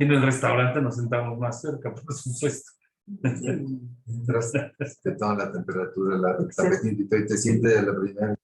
Y en el restaurante nos sentamos más cerca, por supuesto. Mientras te toman la temperatura, el tapetito y te siente a la primera.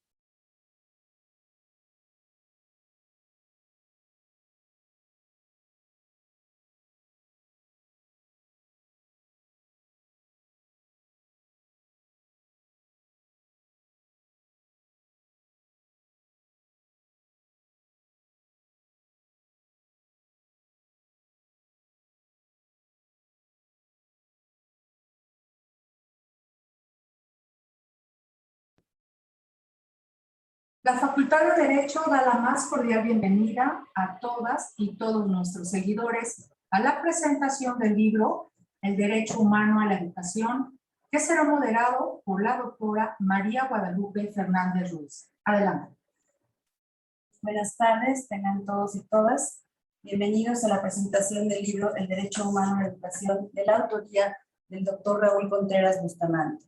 La Facultad de Derecho da la más cordial bienvenida a todas y todos nuestros seguidores a la presentación del libro El Derecho Humano a la Educación, que será moderado por la doctora María Guadalupe Fernández Ruiz. Adelante. Buenas tardes, tengan todos y todas. Bienvenidos a la presentación del libro El Derecho Humano a la Educación, de la autoría del doctor Raúl Contreras Bustamante.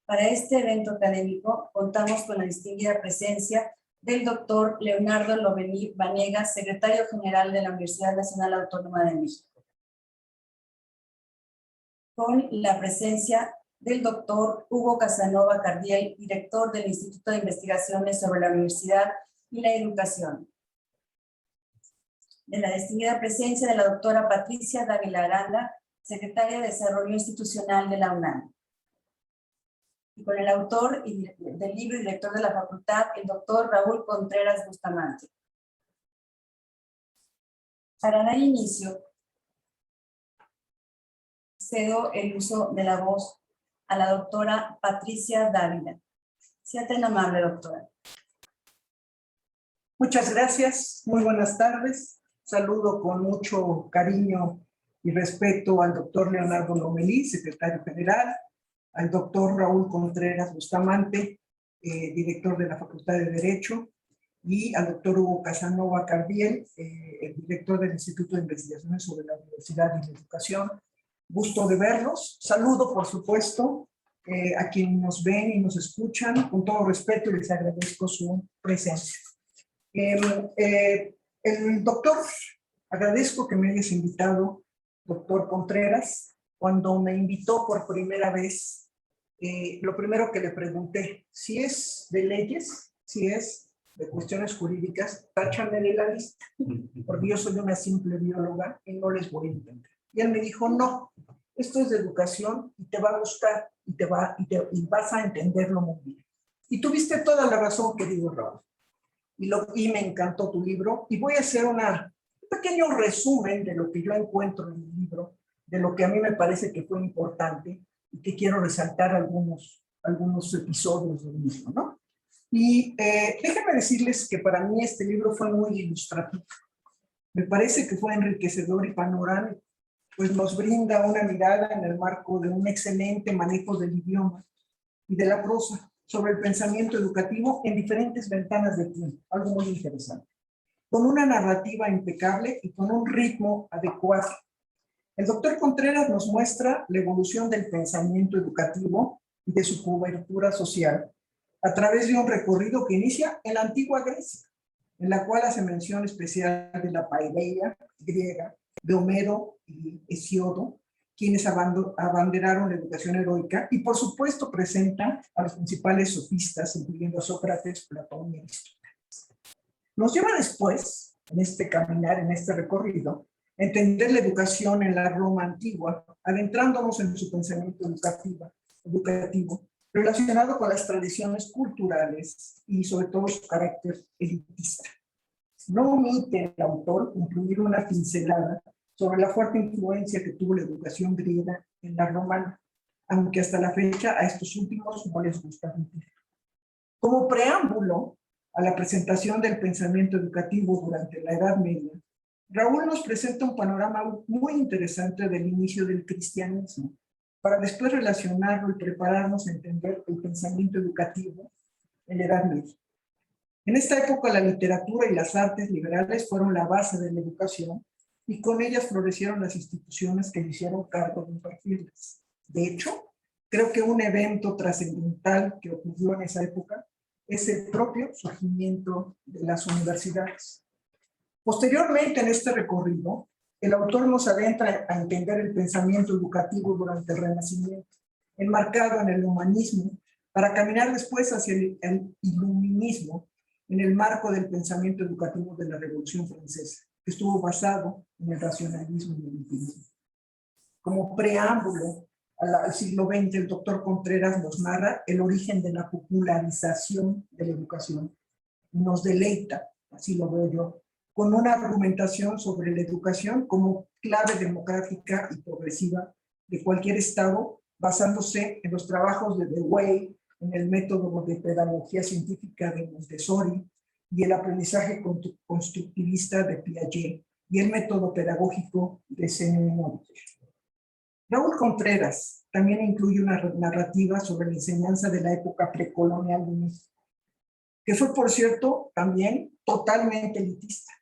Para este evento académico contamos con la distinguida presencia del doctor Leonardo Lovenir Vanegas, secretario general de la Universidad Nacional Autónoma de México. Con la presencia del doctor Hugo Casanova Cardiel, director del Instituto de Investigaciones sobre la Universidad y la Educación. De la distinguida presencia de la doctora Patricia Dávila Aranda, secretaria de Desarrollo Institucional de la UNAM. Y con el autor del libro y director de la facultad, el doctor Raúl Contreras Bustamante. Para dar inicio, cedo el uso de la voz a la doctora Patricia Dávila. Sea tan amable, doctora. Muchas gracias, muy buenas tardes. Saludo con mucho cariño y respeto al doctor Leonardo Lovenir, secretario general, al doctor Raúl Contreras Bustamante, director de la Facultad de Derecho, y al doctor Hugo Casanova Cardiel, el director del Instituto de Investigaciones sobre la Universidad y la Educación. Gusto de verlos. Saludo, por supuesto, a quienes nos ven y nos escuchan. Con todo respeto, les agradezco su presencia. El doctor, agradezco que me hayas invitado, doctor Contreras. Cuando me invitó por primera vez, lo primero que le pregunté, si es de leyes, si es de cuestiones jurídicas, táchame de la lista, porque yo soy una simple bióloga y no les voy a entender. Y él me dijo, no, esto es de educación y te va a gustar y vas a entenderlo muy bien. Y tuviste toda la razón, querido Raúl. Y me encantó tu libro. Y voy a hacer un pequeño resumen de lo que yo encuentro en el libro, de lo que a mí me parece que fue importante y que quiero resaltar algunos episodios del mismo, ¿no? Y déjenme decirles que para mí este libro fue muy ilustrativo. Me parece que fue enriquecedor y panorámico, pues nos brinda una mirada en el marco de un excelente manejo del idioma y de la prosa sobre el pensamiento educativo en diferentes ventanas de tiempo, algo muy interesante, con una narrativa impecable y con un ritmo adecuado. El doctor Contreras nos muestra la evolución del pensamiento educativo y de su cobertura social a través de un recorrido que inicia en la antigua Grecia, en la cual hace mención especial de la paideia griega, de Homero y Hesiodo, quienes abanderaron la educación heroica, y por supuesto presenta a los principales sofistas, incluyendo a Sócrates, Platón y Aristóteles. Nos lleva después, en este caminar, en este recorrido, a entender la educación en la Roma antigua, adentrándonos en su pensamiento educativo, relacionado con las tradiciones culturales y sobre todo su carácter elitista. No omite el autor incluir una pincelada sobre la fuerte influencia que tuvo la educación griega en la romana, aunque hasta la fecha a estos últimos no les gusta admitir. Como preámbulo a la presentación del pensamiento educativo durante la Edad Media, Raúl nos presenta un panorama muy interesante del inicio del cristianismo, para después relacionarlo y prepararnos a entender el pensamiento educativo en la Edad Media. En esta época la literatura y las artes liberales fueron la base de la educación y con ellas florecieron las instituciones que le hicieron cargo de impartirlas. De hecho, creo que un evento trascendental que ocurrió en esa época es el propio surgimiento de las universidades. Posteriormente en este recorrido, el autor nos adentra a entender el pensamiento educativo durante el Renacimiento, enmarcado en el humanismo, para caminar después hacia el iluminismo en el marco del pensamiento educativo de la Revolución Francesa, que estuvo basado en el racionalismo y el empirismo. Como preámbulo al siglo XX, el doctor Contreras nos narra el origen de la popularización de la educación. Nos deleita, así lo veo yo, con una argumentación sobre la educación como clave democrática y progresiva de cualquier Estado, basándose en los trabajos de Dewey, en el método de pedagogía científica de Montessori y el aprendizaje constructivista de Piaget y el método pedagógico de Zenonovich. Raúl Contreras también incluye una narrativa sobre la enseñanza de la época precolonial de México, que fue, por cierto, también totalmente elitista,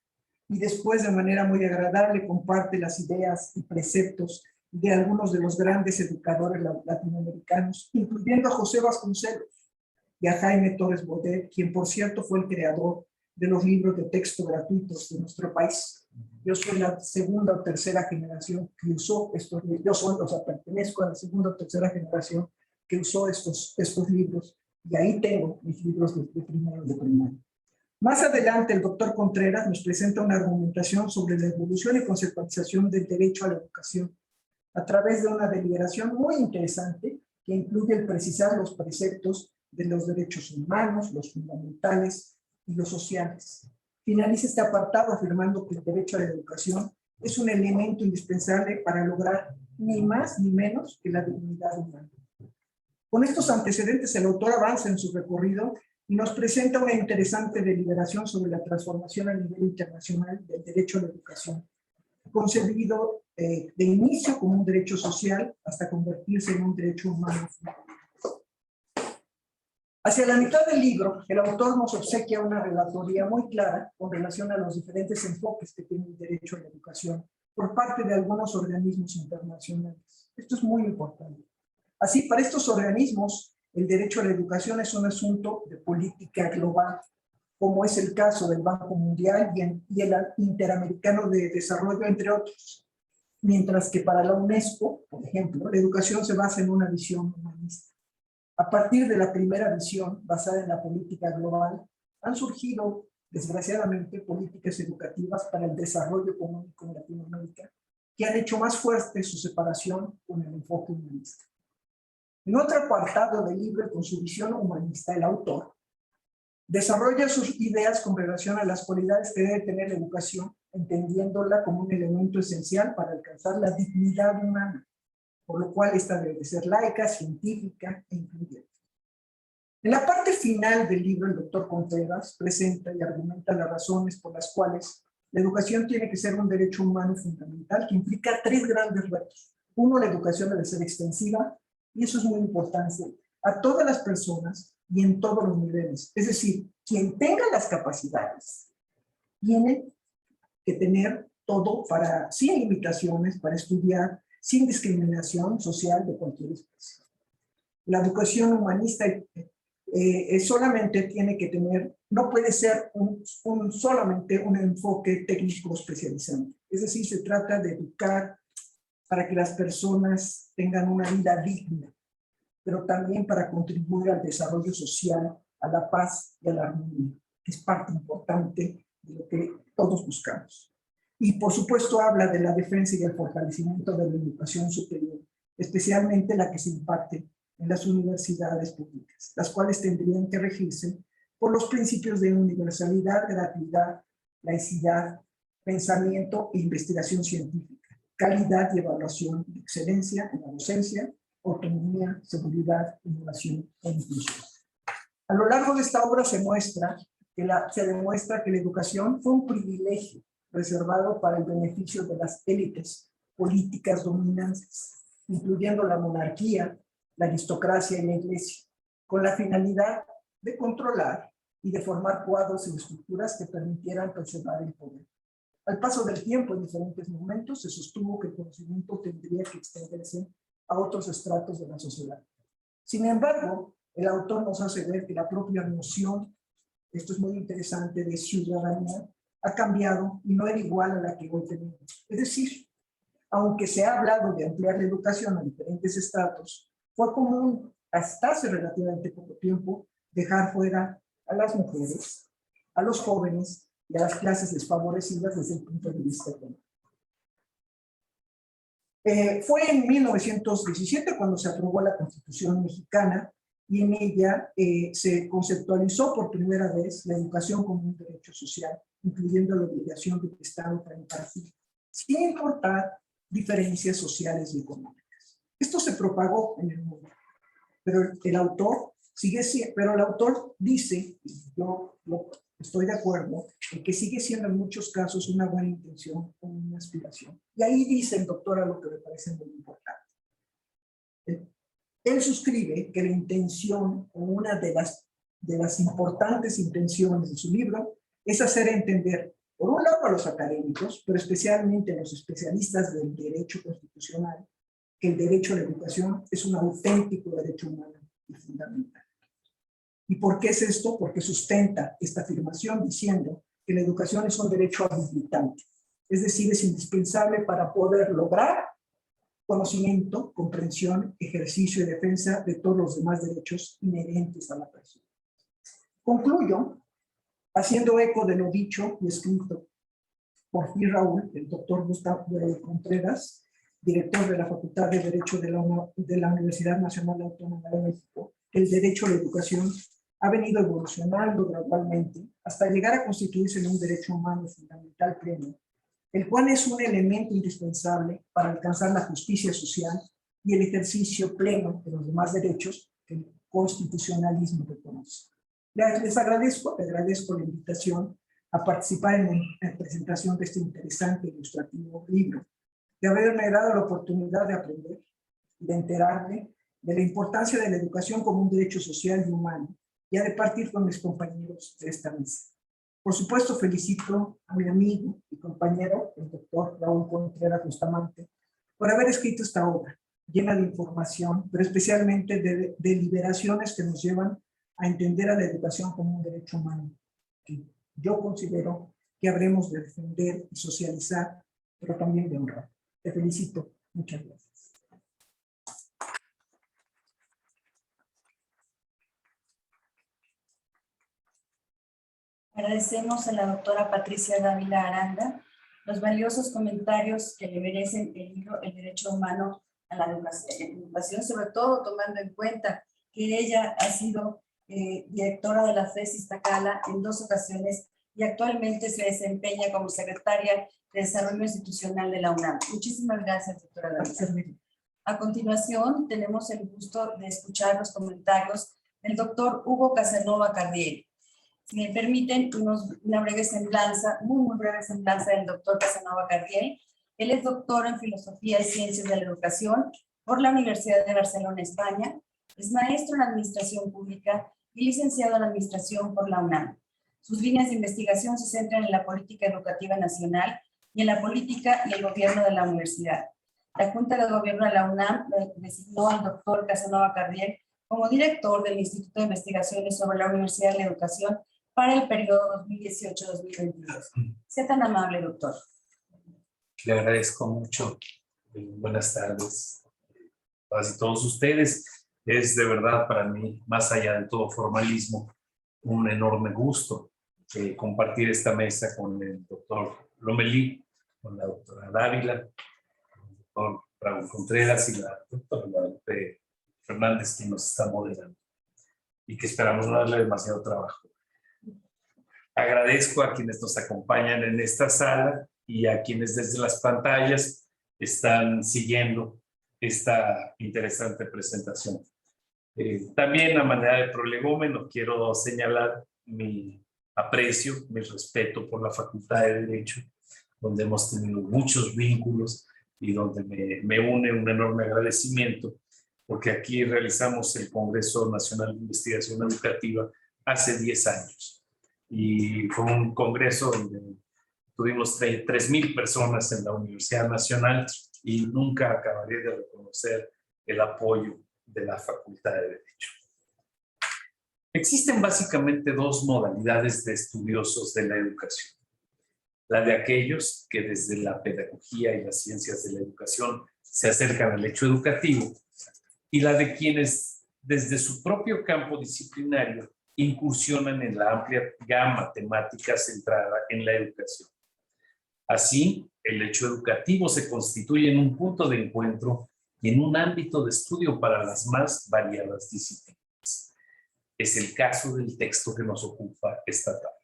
y después de manera muy agradable comparte las ideas y preceptos de algunos de los grandes educadores latinoamericanos, incluyendo a José Vasconcelos y a Jaime Torres Bodet, quien por cierto fue el creador de los libros de texto gratuitos de nuestro país. Yo soy la segunda o tercera generación que usó estos libros, pertenezco a la segunda o tercera generación que usó estos libros, y ahí tengo mis libros de primero de primaria. Más adelante, el doctor Contreras nos presenta una argumentación sobre la evolución y conceptualización del derecho a la educación, a través de una deliberación muy interesante que incluye el precisar los preceptos de los derechos humanos, los fundamentales y los sociales. Finaliza este apartado afirmando que el derecho a la educación es un elemento indispensable para lograr ni más ni menos que la dignidad humana. Con estos antecedentes, el autor avanza en su recorrido y nos presenta una interesante deliberación sobre la transformación a nivel internacional del derecho a la educación, concebido de inicio como un derecho social hasta convertirse en un derecho humano. Hacia la mitad del libro, el autor nos obsequia una relatoría muy clara con relación a los diferentes enfoques que tiene el derecho a la educación por parte de algunos organismos internacionales. Esto es muy importante. Así, para estos organismos, el derecho a la educación es un asunto de política global, como es el caso del Banco Mundial y el Interamericano de Desarrollo, entre otros. Mientras que para la UNESCO, por ejemplo, la educación se basa en una visión humanista. A partir de la primera visión, basada en la política global, han surgido, desgraciadamente, políticas educativas para el desarrollo económico en Latinoamérica, que han hecho más fuerte su separación con el enfoque humanista. En otro apartado del libro, con su visión humanista, el autor desarrolla sus ideas con relación a las cualidades que debe tener la educación, entendiéndola como un elemento esencial para alcanzar la dignidad humana, por lo cual esta debe ser laica, científica e incluyente. En la parte final del libro, el doctor Contreras presenta y argumenta las razones por las cuales la educación tiene que ser un derecho humano fundamental que implica tres grandes retos. Uno, la educación debe ser extensiva, y eso es muy importante, a todas las personas y en todos los niveles. Es decir, quien tenga las capacidades tiene que tener todo sin limitaciones, para estudiar sin discriminación social de cualquier especie. La educación humanista solamente tiene que tener, no puede ser solamente un enfoque técnico especializante. Es decir, se trata de educar para que las personas tengan una vida digna, pero también para contribuir al desarrollo social, a la paz y a la armonía, que es parte importante de lo que todos buscamos. Y por supuesto habla de la defensa y el fortalecimiento de la educación superior, especialmente la que se imparte en las universidades públicas, las cuales tendrían que regirse por los principios de universalidad, gratuidad, laicidad, pensamiento e investigación científica, calidad y evaluación de excelencia en la docencia, autonomía, seguridad, innovación e inclusión. A lo largo de esta obra se demuestra que la educación fue un privilegio reservado para el beneficio de las élites políticas dominantes, incluyendo la monarquía, la aristocracia y la iglesia, con la finalidad de controlar y de formar cuadros y estructuras que permitieran preservar el poder. Al paso del tiempo, en diferentes momentos, se sostuvo que el conocimiento tendría que extenderse a otros estratos de la sociedad. Sin embargo, el autor nos hace ver que la propia noción, esto es muy interesante, de ciudadanía, ha cambiado y no era igual a la que hoy tenemos. Es decir, aunque se ha hablado de ampliar la educación a diferentes estratos, fue común hasta hace relativamente poco tiempo dejar fuera a las mujeres, a los jóvenes y a las clases desfavorecidas desde el punto de vista económico. Fue en 1917 cuando se aprobó la Constitución mexicana y en ella se conceptualizó por primera vez la educación como un derecho social, incluyendo la obligación del Estado para impartir, sin importar diferencias sociales y económicas. Esto se propagó en el mundo, pero el autor dice, y yo estoy de acuerdo, en que sigue siendo en muchos casos una buena intención o una aspiración. Y ahí dice el doctor algo que me parece muy importante. Él suscribe que la intención, o una de las importantes intenciones de su libro, es hacer entender, por un lado a los académicos, pero especialmente a los especialistas del derecho constitucional, que el derecho a la educación es un auténtico derecho humano y fundamental. ¿Y por qué es esto? Porque sustenta esta afirmación diciendo que la educación es un derecho habilitante, es decir, es indispensable para poder lograr conocimiento, comprensión, ejercicio y defensa de todos los demás derechos inherentes a la persona. Concluyo haciendo eco de lo dicho y escrito por Gil Raúl, el doctor Gustavo Contreras, director de la Facultad de Derecho de la Universidad Nacional Autónoma de México. El derecho a la educación ha venido evolucionando gradualmente hasta llegar a constituirse en un derecho humano fundamental pleno, el cual es un elemento indispensable para alcanzar la justicia social y el ejercicio pleno de los demás derechos que el constitucionalismo reconoce. Les agradezco la invitación a participar en la presentación de este interesante e ilustrativo libro, de haberme dado la oportunidad de aprender y de enterarme de la importancia de la educación como un derecho social y humano, y de partir con mis compañeros de esta mesa. Por supuesto, felicito a mi amigo y compañero, el doctor Raúl Contreras Bustamante, por haber escrito esta obra, llena de información, pero especialmente de deliberaciones que nos llevan a entender a la educación como un derecho humano, que yo considero que habremos de defender y socializar, pero también de honrar. Te felicito. Muchas gracias. Agradecemos a la doctora Patricia Dávila Aranda los valiosos comentarios que le merecen el libro El Derecho Humano a la Educación, sobre todo tomando en cuenta que ella ha sido directora de la FES Iztacala en 2 ocasiones y actualmente se desempeña como secretaria de Desarrollo Institucional de la UNAM. Muchísimas gracias, doctora Dávila. A continuación, tenemos el gusto de escuchar los comentarios del doctor Hugo Casanova Cardiel. Si me permiten, una breve semblanza, muy breve semblanza del doctor Casanova Cardiel. Él es doctor en Filosofía y Ciencias de la Educación por la Universidad de Barcelona, España. Es maestro en Administración Pública y licenciado en Administración por la UNAM. Sus líneas de investigación se centran en la política educativa nacional y en la política y el gobierno de la universidad. La Junta de Gobierno de la UNAM designó al doctor Casanova Cardiel como director del Instituto de Investigaciones sobre la Universidad de la Educación para el periodo 2018-2022. Sea tan amable, doctor. Le agradezco mucho. Buenas tardes a todos ustedes. Es de verdad para mí, más allá de todo formalismo, un enorme gusto compartir esta mesa con el doctor Lomelí, con la doctora Dávila, con el doctor Raúl Contreras y la doctora Guadalupe Fernández, quien nos está moderando y que esperamos no darle demasiado trabajo. Agradezco a quienes nos acompañan en esta sala y a quienes desde las pantallas están siguiendo esta interesante presentación. También a manera de prolegómeno quiero señalar mi aprecio, mi respeto por la Facultad de Derecho, donde hemos tenido muchos vínculos y donde me une un enorme agradecimiento, porque aquí realizamos el Congreso Nacional de Investigación Educativa hace 10 años. Y fue un congreso donde tuvimos 3,000 personas en la Universidad Nacional y nunca acabaré de reconocer el apoyo de la Facultad de Derecho. Existen básicamente 2 modalidades de estudiosos de la educación. la de aquellos que desde la pedagogía y las ciencias de la educación se acercan al hecho educativo, y la de quienes desde su propio campo disciplinario incursionan en la amplia gama temática centrada en la educación. Así, el hecho educativo se constituye en un punto de encuentro y en un ámbito de estudio para las más variadas disciplinas. Es el caso del texto que nos ocupa esta tarde: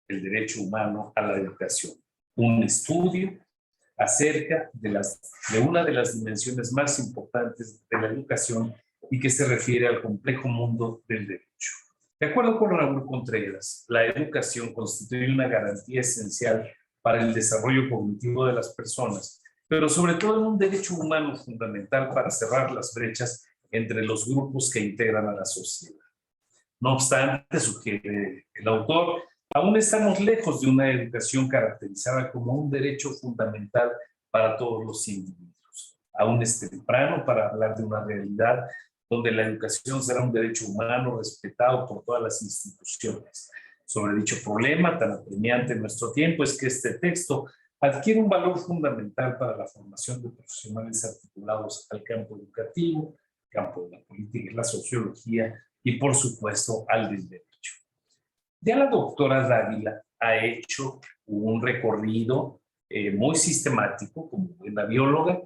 el derecho humano a la educación, un estudio acerca de una de las dimensiones más importantes de la educación y que se refiere al complejo mundo del derecho. De acuerdo con Raúl Contreras, la educación constituye una garantía esencial para el desarrollo cognitivo de las personas, pero sobre todo un derecho humano fundamental para cerrar las brechas entre los grupos que integran a la sociedad. No obstante, sugiere el autor, aún estamos lejos de una educación caracterizada como un derecho fundamental para todos los individuos. Aún es temprano para hablar de una realidad donde la educación será un derecho humano respetado por todas las instituciones. Sobre dicho problema tan apremiante en nuestro tiempo es que este texto adquiere un valor fundamental para la formación de profesionales articulados al campo educativo, campo de la política y la sociología, y por supuesto al del derecho. Ya la doctora Dávila ha hecho un recorrido muy sistemático, como buena bióloga,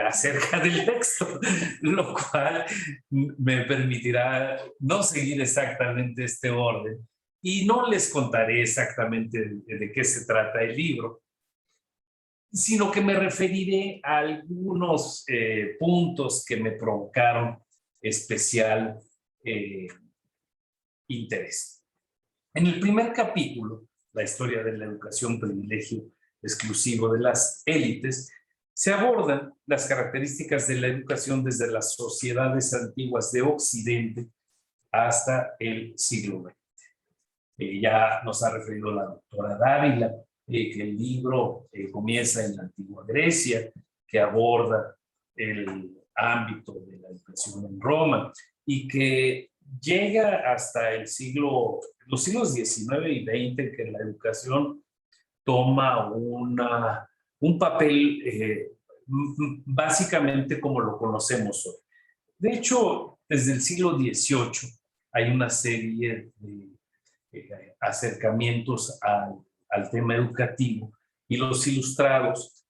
acerca del texto, lo cual me permitirá no seguir exactamente este orden y no les contaré exactamente de qué se trata el libro, sino que me referiré a algunos puntos que me provocaron especial interés. En el primer capítulo, la historia de la educación, privilegio exclusivo de las élites, se abordan las características de la educación desde las sociedades antiguas de Occidente hasta el siglo XX. Ya nos ha referido la doctora Dávila que el libro comienza en la antigua Grecia, que aborda el ámbito de la educación en Roma y que llega hasta los siglos XIX y XX, que la educación toma un papel básicamente como lo conocemos hoy. De hecho, desde el siglo XVIII hay una serie de acercamientos al tema educativo y los ilustrados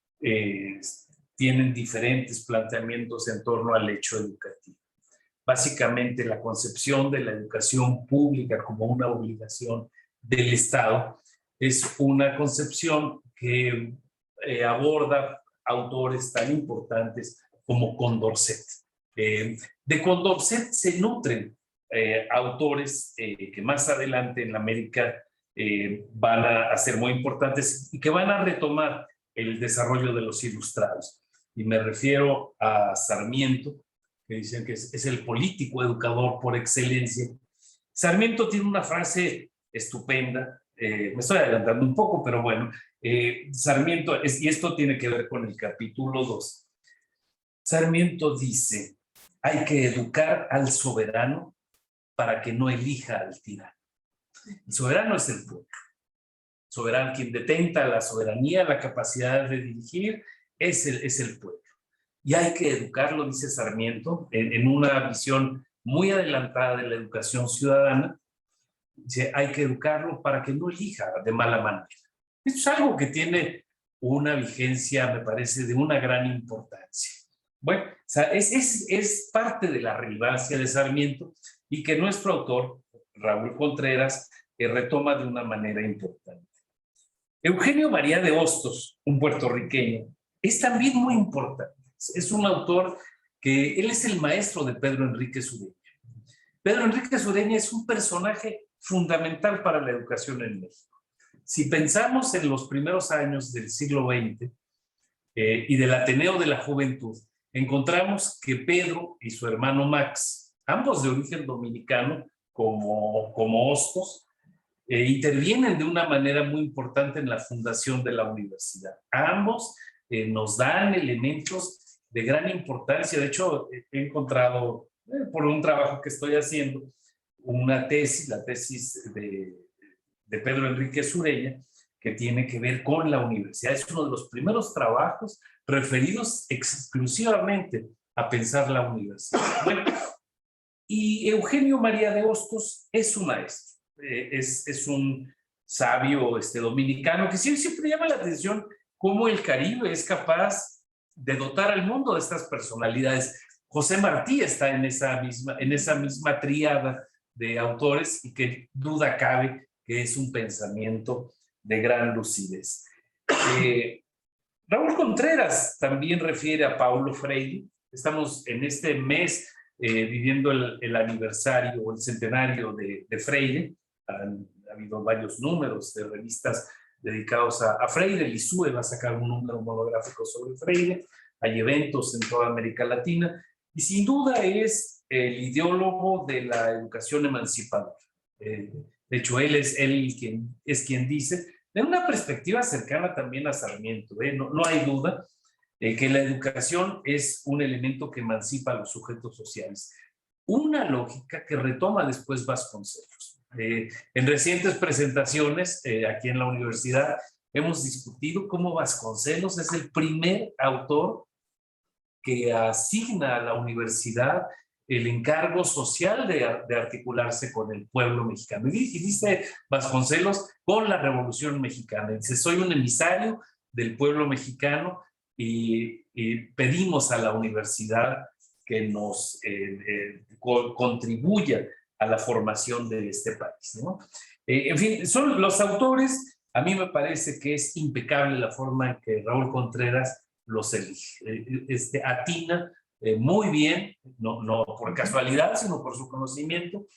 tienen diferentes planteamientos en torno al hecho educativo. Básicamente, la concepción de la educación pública como una obligación del Estado es una concepción que aborda autores tan importantes como Condorcet. De Condorcet se nutren autores que más adelante en América van a ser muy importantes y que van a retomar el desarrollo de los ilustrados. Y me refiero a Sarmiento, que dicen que es el político educador por excelencia. Sarmiento tiene una frase estupenda, me estoy adelantando un poco, pero bueno, Sarmiento, y esto tiene que ver con el capítulo 2. Sarmiento dice, hay que educar al soberano para que no elija al tirano. El soberano es el pueblo. El soberano, quien detenta la soberanía, la capacidad de dirigir, es el pueblo. Y hay que educarlo, dice Sarmiento, en una visión muy adelantada de la educación ciudadana. Dice, hay que educarlo para que no elija de mala manera. Esto es algo que tiene una vigencia, me parece, de una gran importancia. Bueno, o sea, es parte de la relevancia de Sarmiento y que nuestro autor, Raúl Contreras, retoma de una manera importante. Eugenio María de Hostos, un puertorriqueño, es también muy importante. Es un autor que él es el maestro de Pedro Enrique Sureña. Pedro Enrique Sureña es un personaje fundamental para la educación en México. Si pensamos en los primeros años del siglo XX y del Ateneo de la Juventud, encontramos que Pedro y su hermano Max, ambos de origen dominicano, como Hostos, intervienen de una manera muy importante en la fundación de la universidad. Ambos nos dan elementos de gran importancia. De hecho, he encontrado, por un trabajo que estoy haciendo, una tesis, la tesis de Pedro Enrique Sureña, que tiene que ver con la universidad. Es uno de los primeros trabajos referidos exclusivamente a pensar la universidad. Bueno, y Eugenio María de Hostos es un maestro, es un sabio dominicano que siempre llama la atención cómo el Caribe es capaz de dotar al mundo de estas personalidades. José Martí está en esa misma tríada de autores y que duda cabe que es un pensamiento de gran lucidez. Raúl Contreras también refiere a Paulo Freire. Estamos en este mes viviendo el aniversario o el centenario de Freire. Ha habido varios números de revistas dedicados a Freire. El ISUE va a sacar un número monográfico sobre Freire. Hay eventos en toda América Latina. Y sin duda es el ideólogo de la educación emancipadora. De hecho, él es quien dice, de una perspectiva cercana también a Sarmiento, no hay duda que la educación es un elemento que emancipa a los sujetos sociales. Una lógica que retoma después Vasconcelos. En recientes presentaciones aquí en la universidad hemos discutido cómo Vasconcelos es el primer autor que asigna a la universidad el encargo social de articularse con el pueblo mexicano. Y dice Vasconcelos con la Revolución Mexicana. Dice, soy un emisario del pueblo mexicano y pedimos a la universidad que nos contribuya a la formación de este país, ¿no? En fin, son los autores. A mí me parece que es impecable la forma en que Raúl Contreras los elige. Atina muy bien, no por casualidad, sino por su conocimiento.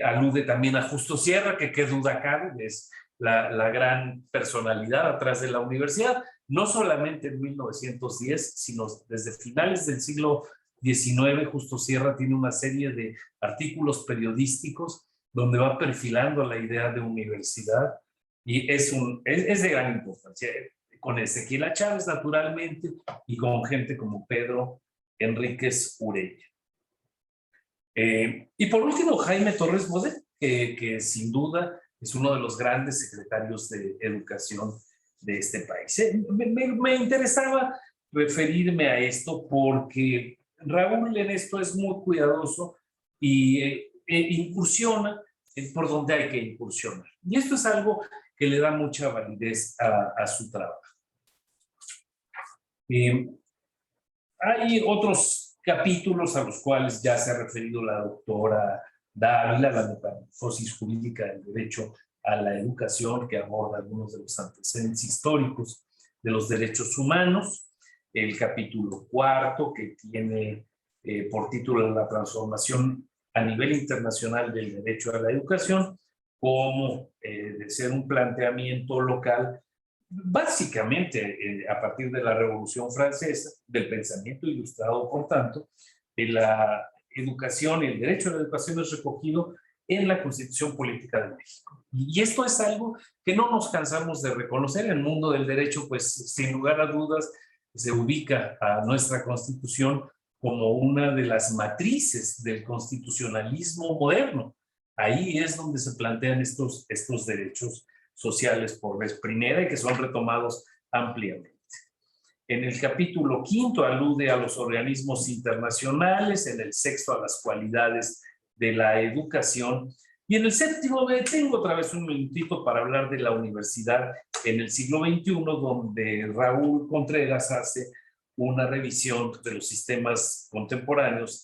Alude también a Justo Sierra, que qué duda cabe, es la gran personalidad atrás de la universidad, no solamente en 1910, sino desde finales del siglo XIX. Justo Sierra tiene una serie de artículos periodísticos donde va perfilando la idea de universidad y es de gran importancia. Con Ezequiel Chávez, naturalmente, y con gente como Pedro Enríquez Urella. Y por último, Jaime Torres Bodet, que sin duda es uno de los grandes secretarios de educación de este país. Me interesaba referirme a esto porque Raúl en esto es muy cuidadoso y incursiona por donde hay que incursionar. Y esto es algo que le da mucha validez a su trabajo. Hay otros capítulos a los cuales ya se ha referido la doctora Dávila, la metamorfosis jurídica del derecho a la educación, que aborda algunos de los antecedentes históricos de los derechos humanos. El capítulo 4, que tiene por título la transformación a nivel internacional del derecho a la educación, como de ser un planteamiento local, básicamente a partir de la Revolución Francesa, del pensamiento ilustrado, por tanto, de la educación y el derecho a la educación es recogido en la Constitución Política de México. Y esto es algo que no nos cansamos de reconocer. En el mundo del derecho, pues sin lugar a dudas, se ubica a nuestra Constitución como una de las matrices del constitucionalismo moderno. Ahí es donde se plantean estos derechos sociales por vez primera y que son retomados ampliamente. En el capítulo 5 alude a los organismos internacionales, en el 6 a las cualidades de la educación y en el 7 me detengo otra vez un minutito para hablar de la universidad en el siglo XXI, donde Raúl Contreras hace una revisión de los sistemas contemporáneos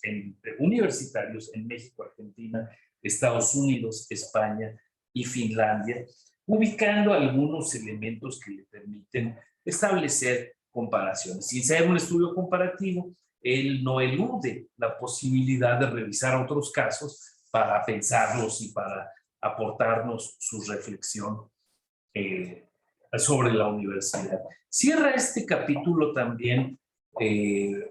universitarios en México, Argentina, Estados Unidos, España y Finlandia, ubicando algunos elementos que le permiten establecer comparaciones. Sin ser un estudio comparativo, él no elude la posibilidad de revisar otros casos para pensarlos y para aportarnos su reflexión sobre la universidad. Cierra este capítulo también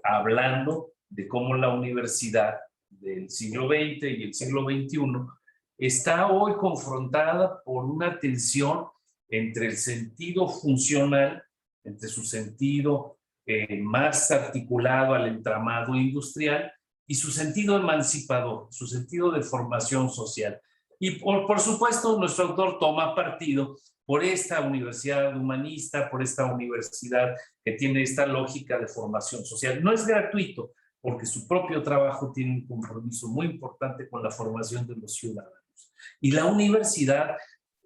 hablando de cómo la universidad del siglo XX y el siglo XXI está hoy confrontada por una tensión entre el sentido funcional, entre su sentido más articulado al entramado industrial y su sentido emancipador, su sentido de formación social. Y por supuesto, nuestro autor toma partido por esta universidad humanista, por esta universidad que tiene esta lógica de formación social. No es gratuito, porque su propio trabajo tiene un compromiso muy importante con la formación de los ciudadanos. Y la universidad,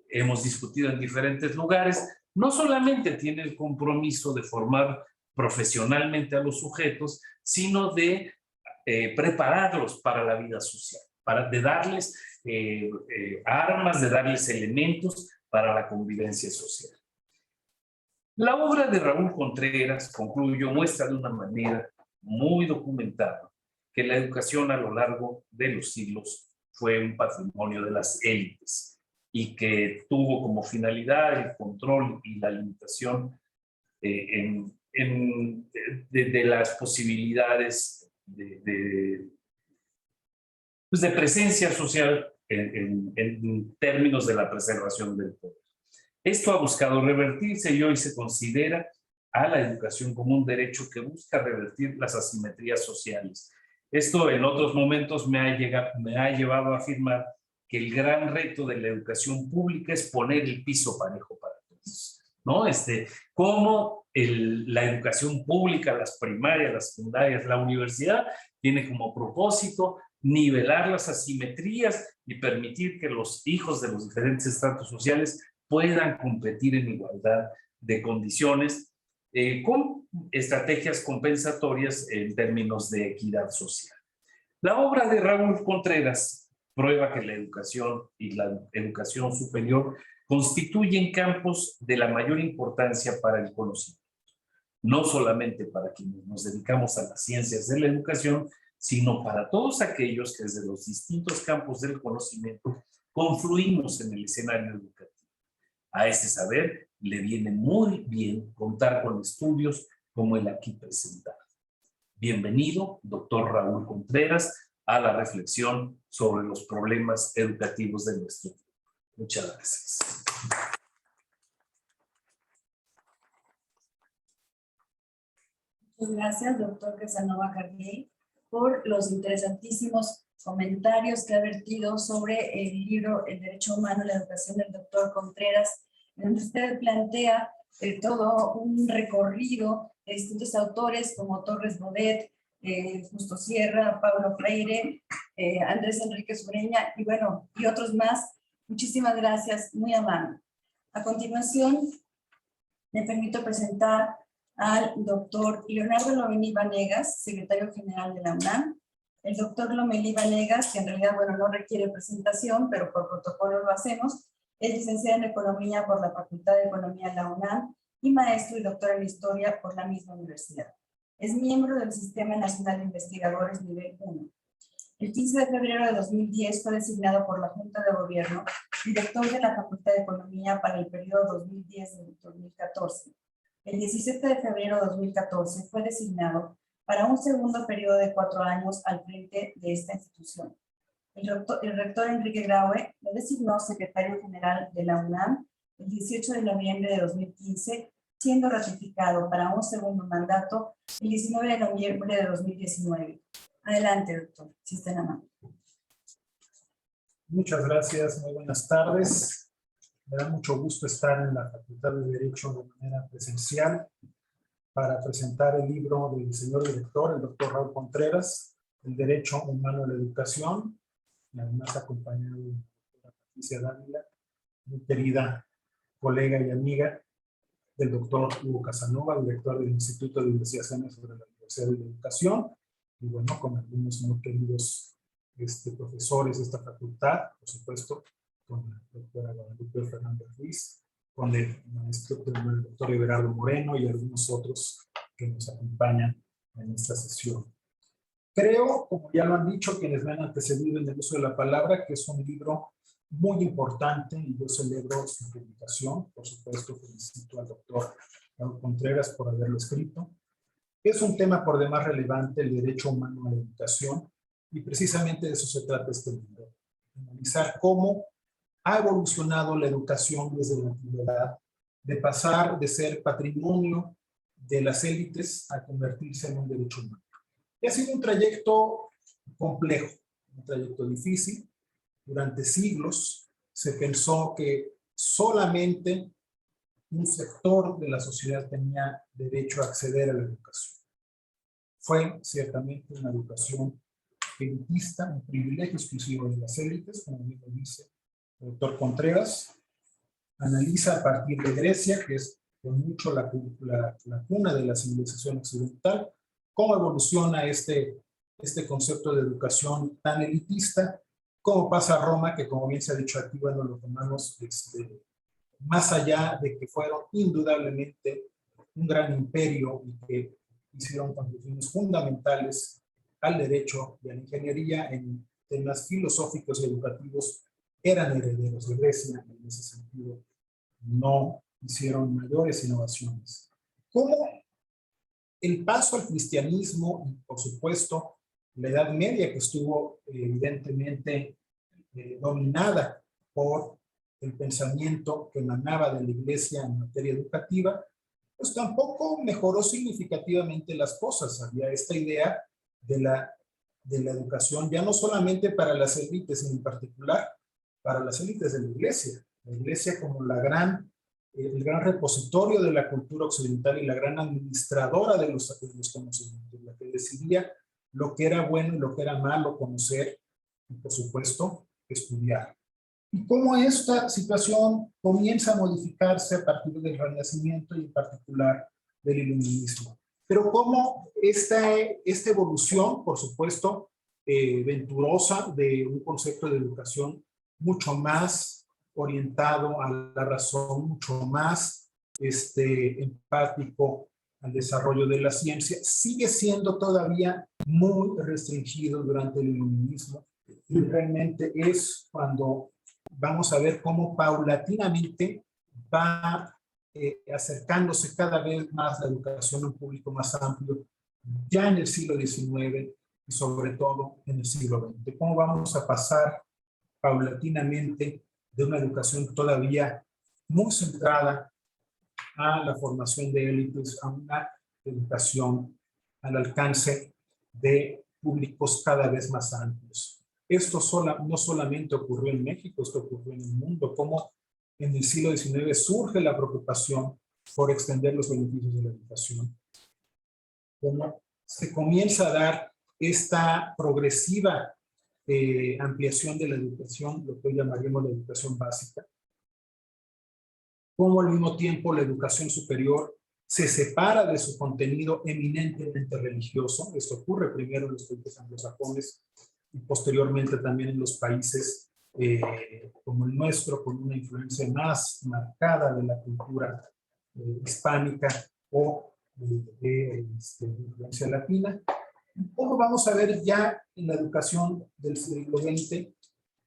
hemos discutido en diferentes lugares, no solamente tiene el compromiso de formar profesionalmente a los sujetos, sino de prepararlos para la vida social, de darles armas, de darles elementos para la convivencia social. La obra de Raúl Contreras, concluyo, muestra de una manera muy documentada que la educación a lo largo de los siglos fue un patrimonio de las élites y que tuvo como finalidad el control y la limitación de las posibilidades de presencia social en términos de la preservación del poder. Esto ha buscado revertirse y hoy se considera a la educación como un derecho que busca revertir las asimetrías sociales. Esto en otros momentos me ha llevado a afirmar que el gran reto de la educación pública es poner el piso parejo para todos, ¿no? Cómo la educación pública, las primarias, las secundarias, la universidad, tiene como propósito nivelar las asimetrías y permitir que los hijos de los diferentes estratos sociales puedan competir en igualdad de condiciones con estrategias compensatorias en términos de equidad social. La obra de Raúl Contreras prueba que la educación y la educación superior constituyen campos de la mayor importancia para el conocimiento, no solamente para quienes nos dedicamos a las ciencias de la educación, sino para todos aquellos que desde los distintos campos del conocimiento confluimos en el escenario educativo. A este saber le viene muy bien contar con estudios como el aquí presentado. Bienvenido, doctor Raúl Contreras, a la reflexión sobre los problemas educativos de nuestro tiempo. Muchas gracias. Muchas gracias, doctor Casanova Cardiel, por los interesantísimos comentarios que ha vertido sobre el libro El Derecho Humano y la Educación del doctor Contreras, en donde usted plantea todo un recorrido de distintos autores como Torres Bodet, Justo Sierra, Pablo Freire, Andrés Enrique Sureña y bueno, y otros más. Muchísimas gracias, muy amable. A continuación, me permito presentar al doctor Leonardo Lomelí Vanegas, secretario general de la UNAM. El doctor Lomelí Vanegas, que en realidad, bueno, no requiere presentación, pero por protocolo lo hacemos, es licenciado en Economía por la Facultad de Economía de la UNAM y maestro y doctor en Historia por la misma universidad. Es miembro del Sistema Nacional de Investigadores Nivel 1. El 15 de febrero de 2010 fue designado por la Junta de Gobierno director de la Facultad de Economía para el periodo 2010-2014. El 17 de febrero de 2014 fue designado para un segundo periodo de 4 años al frente de esta institución. El rector Enrique Graue lo designó secretario general de la UNAM el 18 de noviembre de 2015, siendo ratificado para un segundo mandato el 19 de noviembre de 2019. Adelante, doctor, si está en la mano. Muchas gracias, muy buenas tardes. Me da mucho gusto estar en la Facultad de Derecho de manera presencial para presentar el libro del señor director, el doctor Raúl Contreras, El Derecho Humano a la Educación, y además acompañado de la Patricia Dávila, muy querida colega y amiga del doctor Hugo Casanova, director del Instituto de Investigaciones sobre la Universidad de la Educación, y bueno, con algunos muy queridos profesores de esta facultad, por supuesto, con la doctora Guadalupe Fernández Ruiz, con el doctor Everardo Moreno y algunos otros que nos acompañan en esta sesión. Creo, como ya lo han dicho quienes me han antecedido en el uso de la palabra, que es un libro muy importante y yo celebro su publicación. Por supuesto, felicito al doctor Raúl Contreras por haberlo escrito. Es un tema por demás relevante, el derecho humano a la educación, y precisamente de eso se trata este libro. Analizar cómo ha evolucionado la educación desde la antigüedad, de pasar de ser patrimonio de las élites a convertirse en un derecho humano. Y ha sido un trayecto complejo, un trayecto difícil. Durante siglos se pensó que solamente un sector de la sociedad tenía derecho a acceder a la educación. Fue ciertamente una educación elitista, un privilegio exclusivo de las élites, como bien lo dice el doctor Contreras. Analiza a partir de Grecia, que es con mucho la cuna de la civilización occidental, cómo evoluciona este concepto de educación tan elitista, cómo pasa a Roma, que como bien se ha dicho aquí, bueno, lo tomamos más allá de que fueron indudablemente un gran imperio y que hicieron contribuciones fundamentales al derecho y a la ingeniería en temas filosóficos y educativos, eran herederos de Grecia. En ese sentido no hicieron mayores innovaciones. Como el paso al cristianismo y, por supuesto, la Edad Media, que estuvo evidentemente dominada por el pensamiento que emanaba de la Iglesia en materia educativa, pues tampoco mejoró significativamente las cosas. Había esta idea de la educación ya no solamente para las élites, sino en particular para las élites de la Iglesia. La Iglesia como el gran repositorio de la cultura occidental y la gran administradora de los conocimientos, la que decidía lo que era bueno y lo que era malo conocer y, por supuesto, estudiar. Y cómo esta situación comienza a modificarse a partir del Renacimiento y en particular del Iluminismo. Pero cómo esta evolución, por supuesto, venturosa de un concepto de educación mucho más orientado a la razón, mucho más empático al desarrollo de la ciencia, sigue siendo todavía muy restringido durante el Iluminismo. Y realmente es cuando vamos a ver cómo paulatinamente va acercándose cada vez más la educación a un público más amplio, ya en el siglo XIX y sobre todo en el siglo XX. Cómo vamos a pasar paulatinamente de una educación todavía muy centrada a la formación de élites a una educación al alcance de públicos cada vez más amplios. Esto no solamente ocurrió en México, esto ocurrió en el mundo, como en el siglo XIX surge la preocupación por extender los beneficios de la educación, como se comienza a dar esta progresiva ampliación de la educación, lo que hoy llamaríamos la educación básica, como al mismo tiempo la educación superior se separa de su contenido eminentemente religioso. Esto ocurre primero en los países anglosajones y posteriormente también en los países como el nuestro, con una influencia más marcada de la cultura hispánica o de influencia latina. ¿Cómo vamos a ver ya en la educación del siglo XX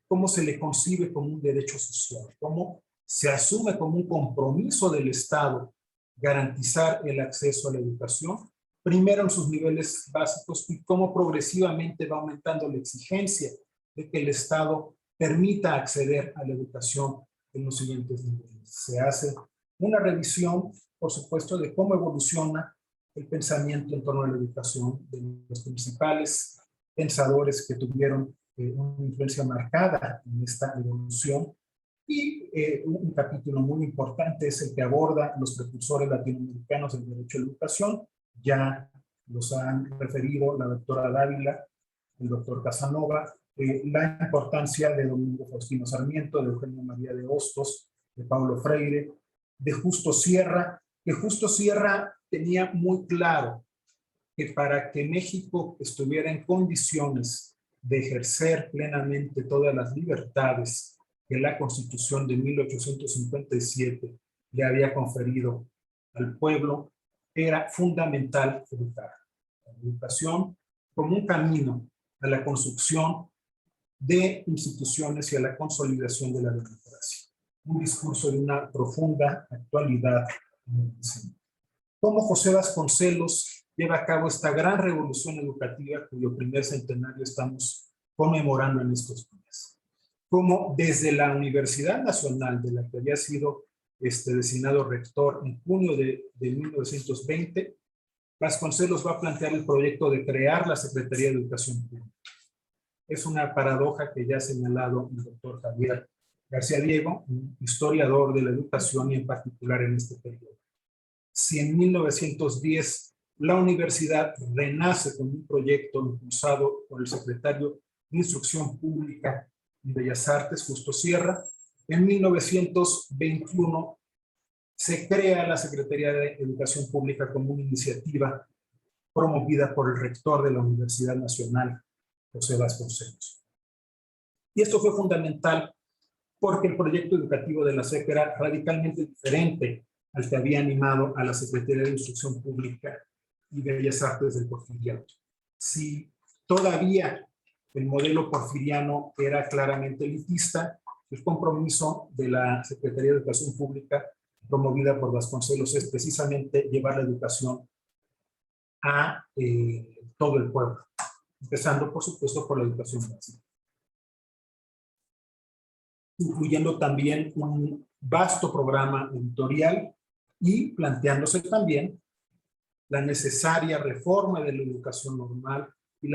cómo se le concibe como un derecho social? ¿Cómo se asume como un compromiso del Estado garantizar el acceso a la educación? Primero en sus niveles básicos y cómo progresivamente va aumentando la exigencia de que el Estado permita acceder a la educación en los siguientes niveles. Se hace una revisión, por supuesto, de cómo evoluciona el pensamiento en torno a la educación de los principales pensadores que tuvieron una influencia marcada en esta evolución. Y un capítulo muy importante es el que aborda los precursores latinoamericanos del derecho a la educación. Ya los han referido la doctora Dávila, el doctor Casanova, la importancia de Domingo Faustino Sarmiento, de Eugenio María de Hostos, de Paulo Freire, de Justo Sierra, que Justo Sierra tenía muy claro que para que México estuviera en condiciones de ejercer plenamente todas las libertades que la Constitución de 1857 le había conferido al pueblo, era fundamental educar. La educación como un camino a la construcción de instituciones y a la consolidación de la democracia. Un discurso de una profunda actualidad. Cómo José Vasconcelos lleva a cabo esta gran revolución educativa cuyo primer centenario estamos conmemorando en estos días. Cómo desde la Universidad Nacional, de la que había sido designado rector en junio de 1920, Vasconcelos va a plantear el proyecto de crear la Secretaría de Educación Pública. Es una paradoja que ya ha señalado el doctor Javier García Diego, un historiador de la educación y en particular en este periodo. Si en 1910 la universidad renace con un proyecto impulsado por el secretario de Instrucción Pública y Bellas Artes, Justo Sierra, en 1921 se crea la Secretaría de Educación Pública como una iniciativa promovida por el rector de la Universidad Nacional, José Vasconcelos. Y esto fue fundamental porque el proyecto educativo de la SEP era radicalmente diferente al que había animado a la Secretaría de Instrucción Pública y Bellas Artes del Porfiriato. Si todavía el modelo porfiriano era claramente elitista, el compromiso de la Secretaría de Educación Pública, promovida por Vasconcelos, es precisamente llevar la educación a todo el pueblo, empezando, por supuesto, por la educación básica, incluyendo también un vasto programa editorial y planteándose también la necesaria reforma de la educación normal y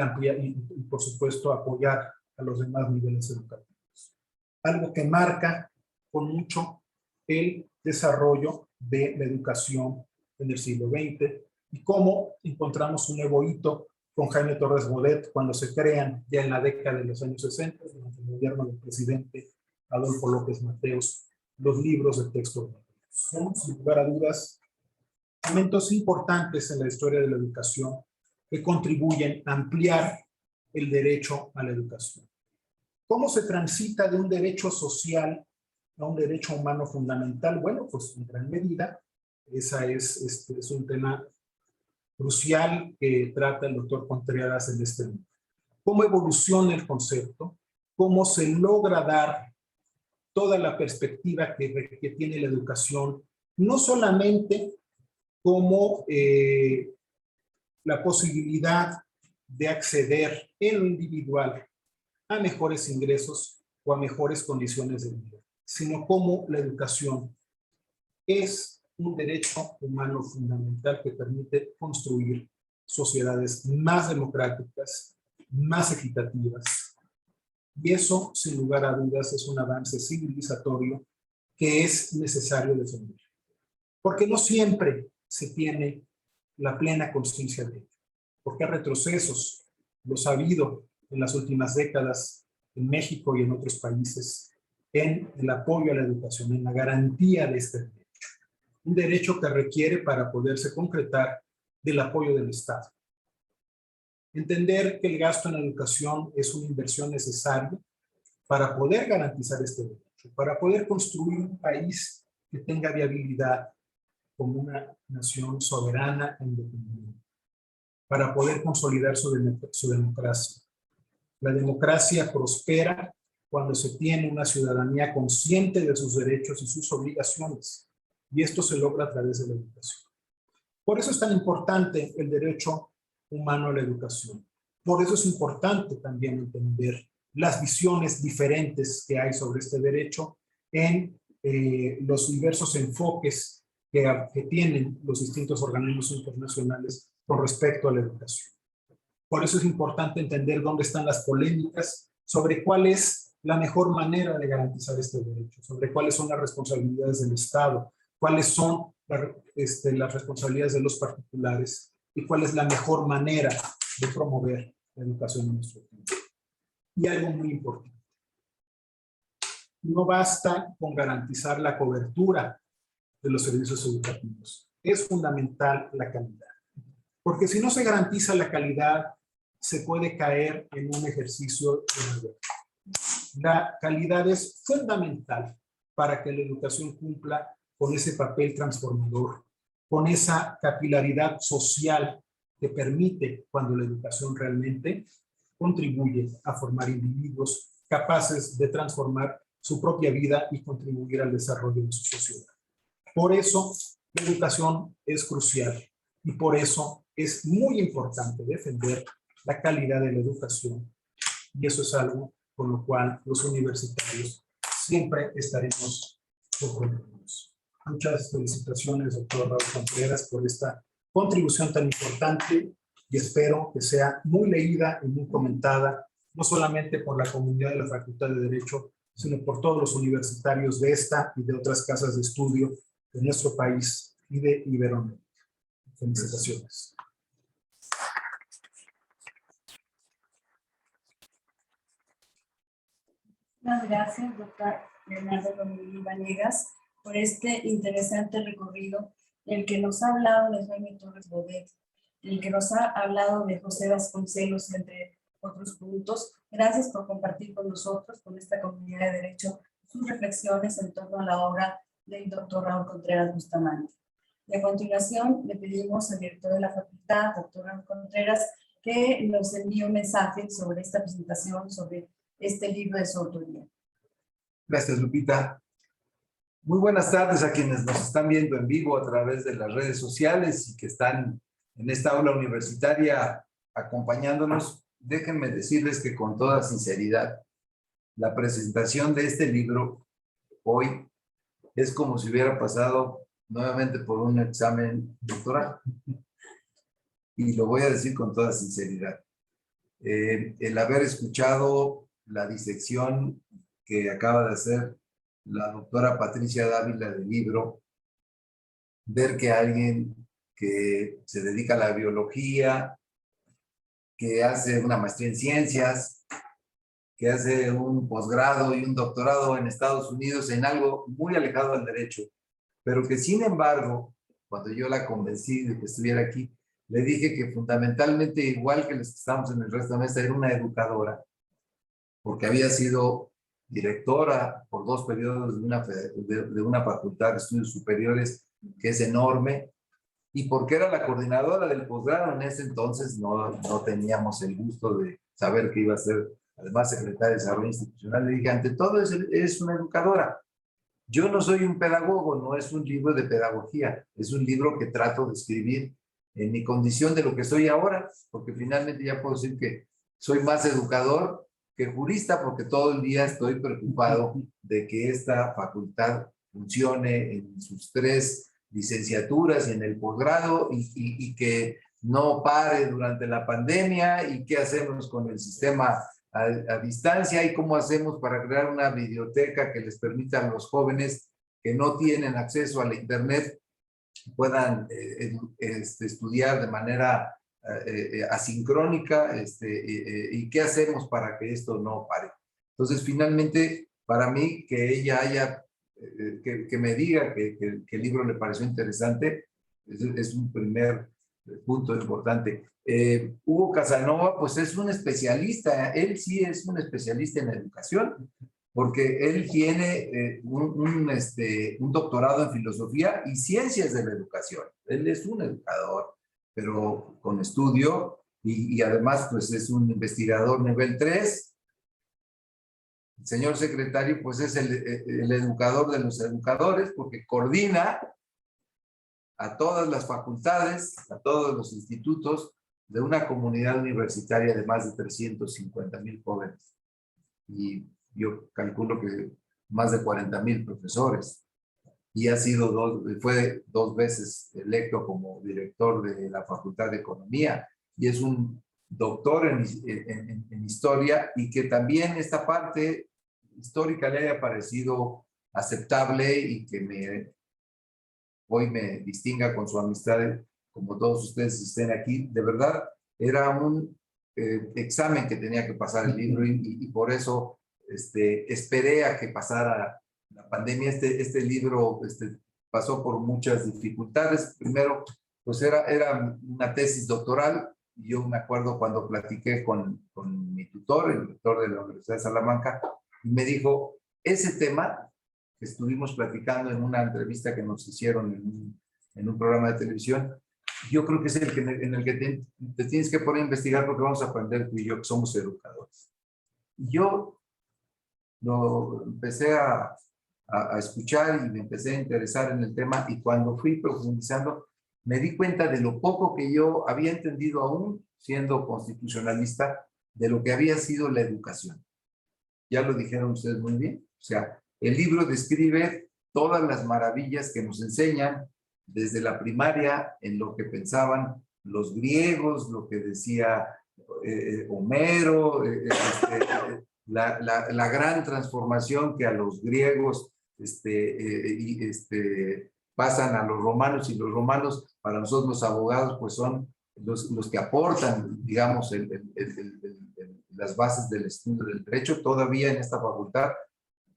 por supuesto, apoyar a los demás niveles educativos. Algo que marca con mucho el desarrollo de la educación en el siglo XX y cómo encontramos un nuevo hito con Jaime Torres Bodet cuando se crean ya en la década de los años 60, durante el gobierno del presidente Adolfo López Mateos, los libros de texto. Son, sin lugar a dudas, momentos importantes en la historia de la educación que contribuyen a ampliar el derecho a la educación. ¿Cómo se transita de un derecho social a un derecho humano fundamental? Bueno, pues en gran medida, es un tema crucial que trata el doctor Contreras en este libro. ¿Cómo evoluciona el concepto? ¿Cómo se logra dar toda la perspectiva que tiene la educación, no solamente como la posibilidad de acceder en lo individual a mejores ingresos o a mejores condiciones de vida, sino como la educación es un derecho humano fundamental que permite construir sociedades más democráticas, más equitativas. Y eso, sin lugar a dudas, es un avance civilizatorio que es necesario defender. Porque no siempre se tiene la plena conciencia de ello. Porque hay retrocesos, los ha habido en las últimas décadas en México y en otros países, en el apoyo a la educación, en la garantía de este derecho. Un derecho que requiere, para poderse concretar, del apoyo del Estado. Entender que el gasto en la educación es una inversión necesaria para poder garantizar este derecho, para poder construir un país que tenga viabilidad como una nación soberana e independiente, para poder consolidar su democracia. La democracia prospera cuando se tiene una ciudadanía consciente de sus derechos y sus obligaciones, y esto se logra a través de la educación. Por eso es tan importante el derecho humano a la educación. Por eso es importante también entender las visiones diferentes que hay sobre este derecho en los diversos enfoques que tienen los distintos organismos internacionales con respecto a la educación. Por eso es importante entender dónde están las polémicas sobre cuál es la mejor manera de garantizar este derecho, sobre cuáles son las responsabilidades del Estado, cuáles son las responsabilidades de los particulares y cuál es la mejor manera de promover la educación en nuestro tiempo. Y algo muy importante. No basta con garantizar la cobertura de los servicios educativos. Es fundamental la calidad. Porque si no se garantiza la calidad, se puede caer en un ejercicio de deber. La calidad es fundamental para que la educación cumpla con ese papel transformador, con esa capilaridad social que permite, cuando la educación realmente contribuye a formar individuos capaces de transformar su propia vida y contribuir al desarrollo de su sociedad. Por eso, la educación es crucial y por eso es muy importante defender la calidad de la educación, y eso es algo con lo cual los universitarios siempre estaremos comprometidos. Muchas felicitaciones, doctor Raúl Contreras, por esta contribución tan importante y espero que sea muy leída y muy comentada, no solamente por la comunidad de la Facultad de Derecho, sino por todos los universitarios de esta y de otras casas de estudio de nuestro país y de Iberoamérica. Felicitaciones. Muchas gracias, doctor Leonardo Lomelí Vanegas, por este interesante recorrido, el que nos ha hablado de Jaime Torres Bodet, el que nos ha hablado de José Vasconcelos, entre otros puntos. Gracias por compartir con nosotros, con esta comunidad de derecho, sus reflexiones en torno a la obra del doctor Raúl Contreras Bustamante. Y a continuación le pedimos al director de la facultad, doctor Raúl Contreras, que nos envíe un mensaje sobre esta presentación, sobre este libro de su autoría. Gracias, Lupita. Muy buenas tardes a quienes nos están viendo en vivo a través de las redes sociales y que están en esta aula universitaria acompañándonos. Déjenme decirles que con toda sinceridad, la presentación de este libro hoy es como si hubiera pasado nuevamente por un examen doctoral. Y lo voy a decir con toda sinceridad. El haber escuchado la disección que acaba de hacer la doctora Patricia Dávila del libro, ver que alguien que se dedica a la biología, que hace una maestría en ciencias, que hace un posgrado y un doctorado en Estados Unidos en algo muy alejado del derecho, pero que sin embargo, cuando yo la convencí de que estuviera aquí, le dije que fundamentalmente, igual que los que estamos en el resto de la mesa, era una educadora, porque había sido directora por 2 periodos de una facultad de estudios superiores que es enorme, y porque era la coordinadora del posgrado. En ese entonces no teníamos el gusto de saber que iba a ser, además, secretaria de Desarrollo Institucional. Le dije, ante todo, es una educadora. Yo no soy un pedagogo, no es un libro de pedagogía, es un libro que trato de escribir en mi condición de lo que soy ahora, porque finalmente ya puedo decir que soy más educador que jurista, porque todo el día estoy preocupado de que esta facultad funcione en sus 3 licenciaturas y en el posgrado y que no pare durante la pandemia, y qué hacemos con el sistema a distancia y cómo hacemos para crear una biblioteca que les permita a los jóvenes que no tienen acceso a la internet puedan estudiar de manera asincrónica, y qué hacemos para que esto no pare. Entonces, finalmente, para mí, que ella haya, que me diga que el libro le pareció interesante, es un primer punto importante. Hugo Casanova, pues es un especialista, él sí es un especialista en educación, porque él tiene un doctorado en filosofía y ciencias de la educación. Él es un educador, pero con estudio, y además pues es un investigador nivel 3. El señor secretario pues es el educador de los educadores, porque coordina a todas las facultades, a todos los institutos de una comunidad universitaria de más de 350,000 jóvenes. Y yo calculo que más de 40,000 profesores. Y fue 2 veces electo como director de la Facultad de Economía. Y es un doctor en historia, y que también esta parte histórica le haya parecido aceptable y que hoy me distinga con su amistad, como todos ustedes estén aquí. De verdad, era un examen que tenía que pasar el libro, y por eso esperé a que pasara la pandemia. Este libro pasó por muchas dificultades. Primero, pues era una tesis doctoral. Yo me acuerdo cuando platiqué con mi tutor, el rector de la Universidad de Salamanca, y me dijo, ese tema que estuvimos platicando en una entrevista que nos hicieron en un programa de televisión, yo creo que es en el que te tienes que poner a investigar, porque vamos a aprender tú y yo, que somos educadores. Yo lo empecé a escuchar y me empecé a interesar en el tema, y cuando fui profundizando me di cuenta de lo poco que yo había entendido, aún siendo constitucionalista, de lo que había sido la educación. Ya lo dijeron ustedes muy bien. O sea, el libro describe todas las maravillas que nos enseñan desde la primaria, en lo que pensaban los griegos, lo que decía Homero, la gran transformación que a los griegos pasan a los romanos, y los romanos, para nosotros los abogados, pues son los que aportan, digamos, las bases del estudio del derecho. Todavía en esta facultad,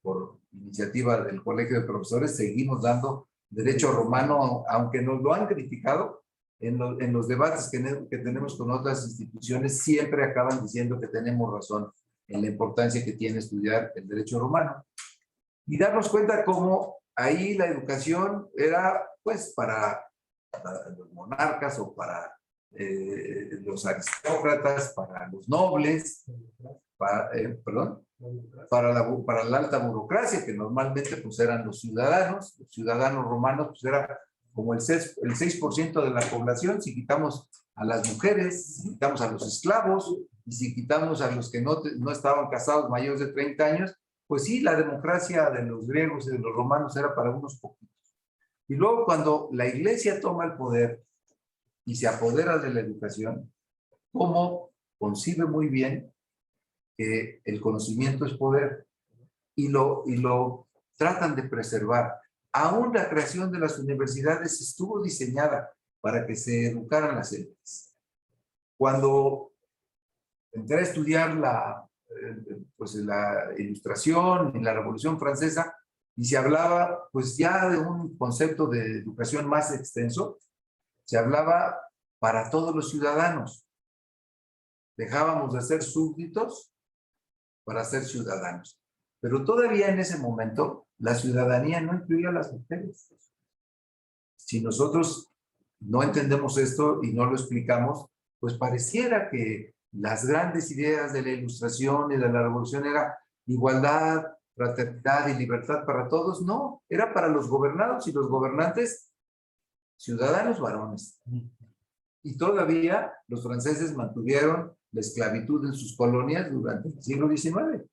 por iniciativa del Colegio de Profesores, seguimos dando derecho romano, aunque nos lo han criticado en los debates que tenemos con otras instituciones, siempre acaban diciendo que tenemos razón en la importancia que tiene estudiar el derecho romano. Y darnos cuenta cómo ahí la educación era, pues, para los monarcas o para los aristócratas, para los nobles, para la alta burocracia, que normalmente pues eran los ciudadanos romanos, pues era como el 6% de la población. Si quitamos a las mujeres, si quitamos a los esclavos, y si quitamos a los que no estaban casados mayores de 30 años, pues sí, la democracia de los griegos y de los romanos era para unos poquitos. Y luego cuando la iglesia toma el poder y se apodera de la educación, como concibe muy bien que el conocimiento es poder, y lo tratan de preservar. Aún la creación de las universidades estuvo diseñada para que se educaran las élites. Cuando entré a estudiar la Ilustración y la Revolución Francesa, y se hablaba pues ya de un concepto de educación más extenso, se hablaba para todos los ciudadanos. Dejábamos de ser súbditos para ser ciudadanos. Pero todavía en ese momento la ciudadanía no incluía a las mujeres. Si nosotros no entendemos esto y no lo explicamos, pues pareciera que las grandes ideas de la Ilustración y de la Revolución era igualdad, fraternidad y libertad para todos. No, era para los gobernados y los gobernantes, ciudadanos varones. Y todavía los franceses mantuvieron la esclavitud en sus colonias durante el siglo XIX.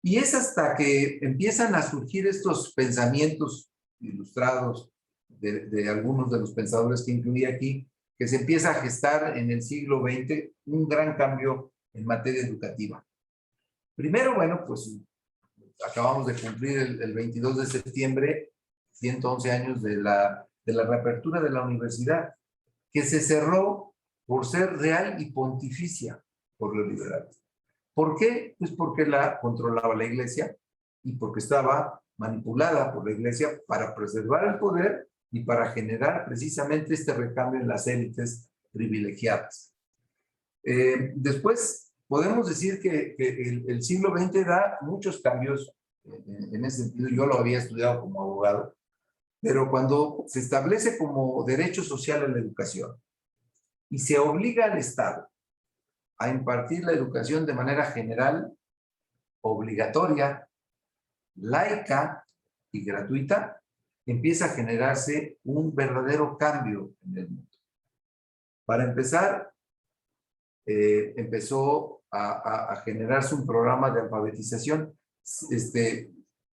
Y es hasta que empiezan a surgir estos pensamientos ilustrados de algunos de los pensadores que incluí aquí, que se empieza a gestar en el siglo XX un gran cambio en materia educativa. Primero, bueno, pues acabamos de cumplir el 22 de septiembre 111 años de la reapertura de la universidad, que se cerró por ser real y pontificia por los liberales. ¿Por qué? Pues porque la controlaba la iglesia y porque estaba manipulada por la iglesia para preservar el poder y para generar precisamente este recambio en las élites privilegiadas. Después podemos decir que el siglo XX da muchos cambios en ese sentido. Yo lo había estudiado como abogado, pero cuando se establece como derecho social a la educación y se obliga al Estado a impartir la educación de manera general, obligatoria, laica y gratuita, empieza a generarse un verdadero cambio en el mundo. Para empezar, empezó a generarse un programa de alfabetización.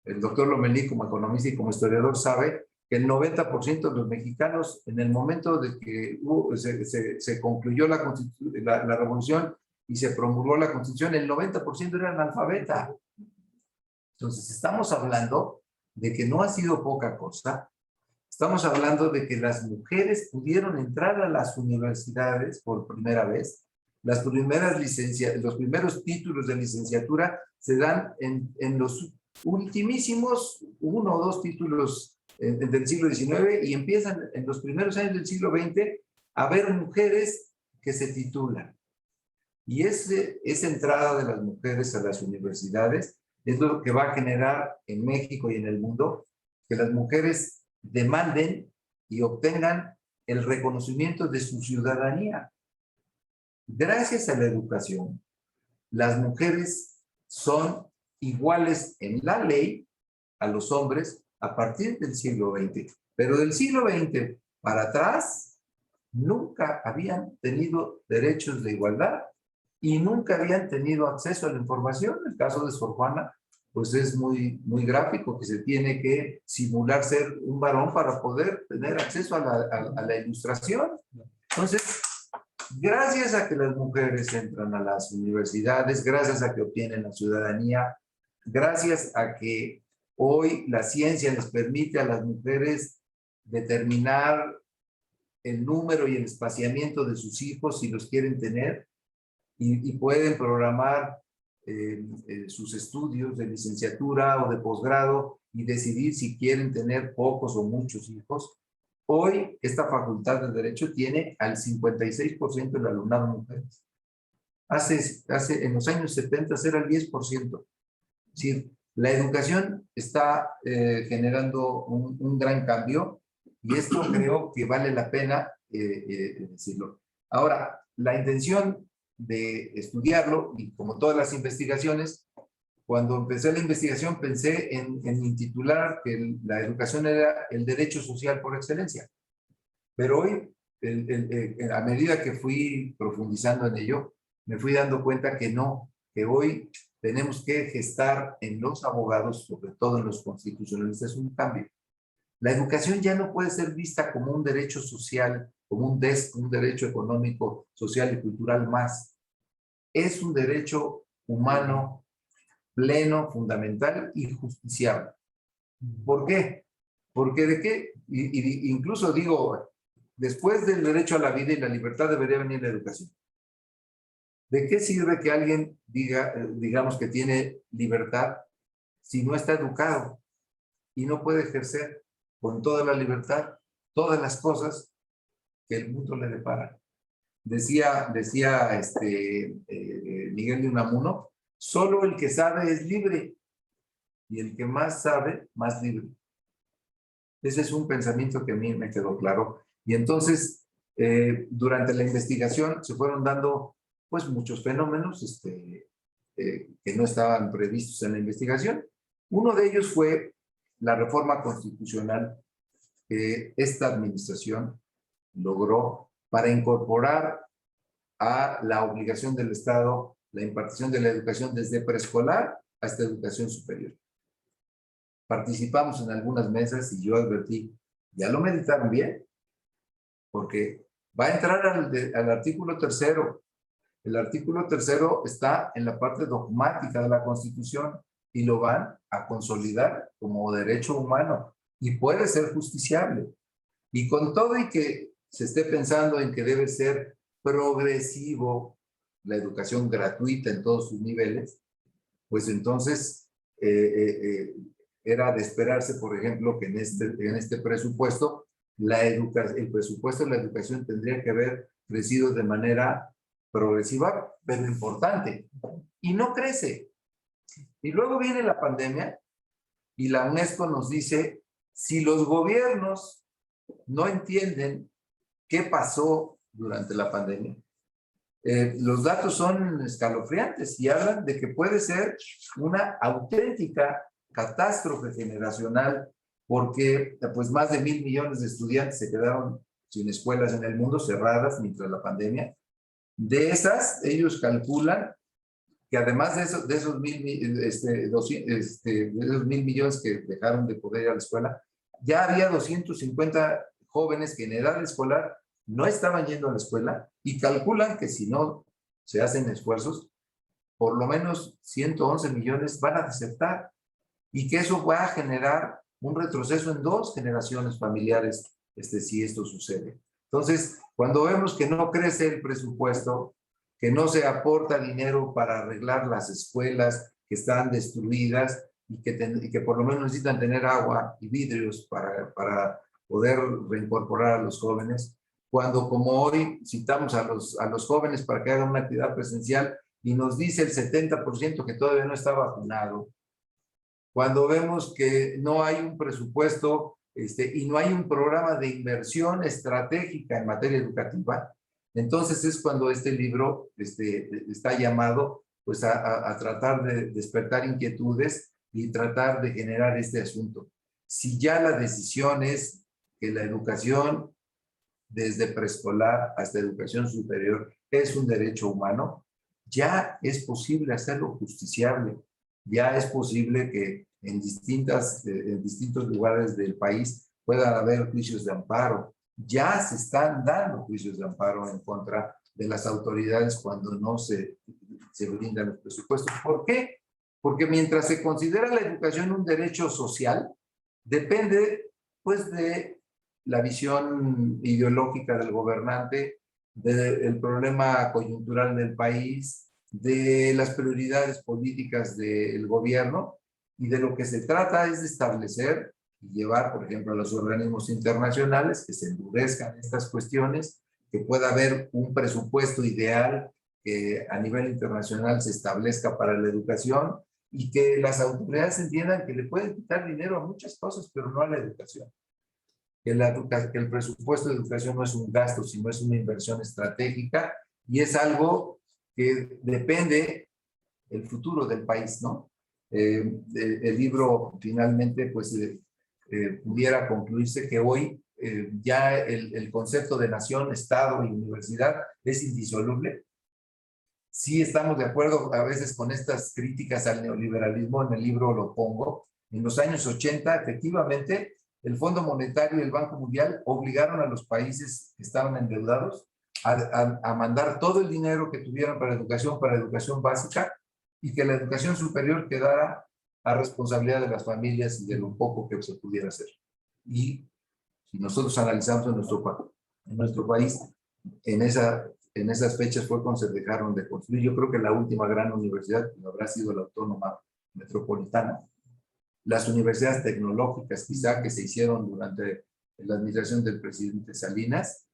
El doctor Lomelí, como economista y como historiador, sabe que el 90% de los mexicanos, en el momento de que se concluyó la revolución y se promulgó la Constitución, el 90% era analfabeta. Entonces, estamos hablando de que no ha sido poca cosa. Estamos hablando de que las mujeres pudieron entrar a las universidades por primera vez. Los primeros títulos de licenciatura se dan en los ultimísimos 1 o 2 títulos del siglo XIX, y empiezan en los primeros años del siglo XX a haber mujeres que se titulan. Y esa entrada de las mujeres a las universidades es lo que va a generar en México y en el mundo que las mujeres demanden y obtengan el reconocimiento de su ciudadanía. Gracias a la educación, las mujeres son iguales en la ley a los hombres a partir del siglo XX. Pero del siglo XX para atrás, nunca habían tenido derechos de igualdad y nunca habían tenido acceso a la información. El caso de Sor Juana, pues es muy gráfico, que se tiene que simular ser un varón para poder tener acceso a la ilustración. Entonces, Gracias a que las mujeres entran a las universidades, gracias a que obtienen la ciudadanía, gracias a que hoy la ciencia les permite a las mujeres determinar el número y el espaciamiento de sus hijos si los quieren tener y pueden programar sus estudios de licenciatura o de posgrado y decidir si quieren tener pocos o muchos hijos. Hoy esta facultad de Derecho tiene al 56% del alumnado mujeres. En los años 70 era el 10%. Es decir, la educación está generando un gran cambio y esto creo que vale la pena decirlo. Ahora, la intención de estudiarlo, y como todas las investigaciones, cuando empecé la investigación pensé en intitular que la educación era el derecho social por excelencia. Pero hoy, a medida que fui profundizando en ello, me fui dando cuenta que no, que hoy tenemos que gestar en los abogados, sobre todo en los constitucionalistas, un cambio. La educación ya no puede ser vista como un derecho social, como un derecho económico, social y cultural más. Es un derecho humano pleno, fundamental y justiciable. ¿Por qué? Porque de qué, incluso digo, después del derecho a la vida y la libertad debería venir la educación. ¿De qué sirve que alguien diga, digamos que tiene libertad si no está educado y no puede ejercer con toda la libertad todas las cosas que el mundo le depara? Decía Miguel de Unamuno, solo el que sabe es libre y el que más sabe, más libre. Ese es un pensamiento que a mí me quedó claro. Y entonces, durante la investigación se fueron dando pues muchos fenómenos que no estaban previstos en la investigación. Uno de ellos fue la reforma constitucional que esta administración logró para incorporar a la obligación del Estado la impartición de la educación desde preescolar hasta educación superior. Participamos en algunas mesas y yo advertí, ya lo meditaron bien, porque va a entrar al artículo 3º. El artículo 3º está en la parte dogmática de la Constitución y lo van a consolidar como derecho humano y puede ser justiciable. Y con todo y que se esté pensando en que debe ser progresivo la educación gratuita en todos sus niveles, pues entonces era de esperarse, por ejemplo, que en este presupuesto el presupuesto de la educación tendría que haber crecido de manera progresiva, pero importante, y no crece. Y luego viene la pandemia y la UNESCO nos dice, si los gobiernos no entienden qué pasó durante la pandemia, los datos son escalofriantes y hablan de que puede ser una auténtica catástrofe generacional porque pues más de 1.000 millones de estudiantes se quedaron sin escuelas en el mundo, cerradas mientras la pandemia. De esas, ellos calculan que además de esos 1.000 millones que dejaron de poder ir a la escuela, ya había 250 jóvenes que en edad escolar no estaban yendo a la escuela y calculan que si no se hacen esfuerzos, por lo menos 111 millones van a desertar y que eso va a generar un retroceso en 2 generaciones familiares si esto sucede. Entonces, cuando vemos que no crece el presupuesto, que no se aporta dinero para arreglar las escuelas que están destruidas y que por lo menos necesitan tener agua y vidrios para poder reincorporar a los jóvenes, cuando como hoy citamos a los jóvenes para que hagan una actividad presencial y nos dice el 70% que todavía no está vacunado, cuando vemos que no hay un presupuesto y no hay un programa de inversión estratégica en materia educativa, entonces es cuando este libro está llamado pues, a tratar de despertar inquietudes y tratar de generar este asunto. Si ya la decisión es que la educación desde preescolar hasta educación superior es un derecho humano, ya es posible hacerlo justiciable, ya es posible que en distintos lugares del país puedan haber juicios de amparo. Ya se están dando juicios de amparo en contra de las autoridades cuando no se brindan los presupuestos. ¿Por qué? Porque mientras se considera la educación un derecho social, depende pues de la visión ideológica del gobernante, del problema coyuntural del país, de las prioridades políticas del gobierno, y de lo que se trata es de establecer y llevar, por ejemplo, a los organismos internacionales que se endurezcan estas cuestiones, que pueda haber un presupuesto ideal que a nivel internacional se establezca para la educación, y que las autoridades entiendan que le pueden quitar dinero a muchas cosas, pero no a la educación. Que el presupuesto de educación no es un gasto, sino es una inversión estratégica, y es algo que depende del futuro del país, ¿no? El libro finalmente pues pudiera concluirse que hoy ya el concepto de nación, Estado y universidad es indisoluble. Sí estamos de acuerdo a veces con estas críticas al neoliberalismo, en el libro lo pongo. En los años 80, efectivamente, el Fondo Monetario y el Banco Mundial obligaron a los países que estaban endeudados a mandar todo el dinero que tuvieran para educación básica, y que la educación superior quedara a responsabilidad de las familias y de lo poco que se pudiera hacer. Y si nosotros analizamos en nuestro país, en esas fechas fue cuando se dejaron de construir. Yo creo que la última gran universidad habrá sido la Autónoma Metropolitana. Las universidades tecnológicas, quizá, que se hicieron durante la administración del presidente Salinas,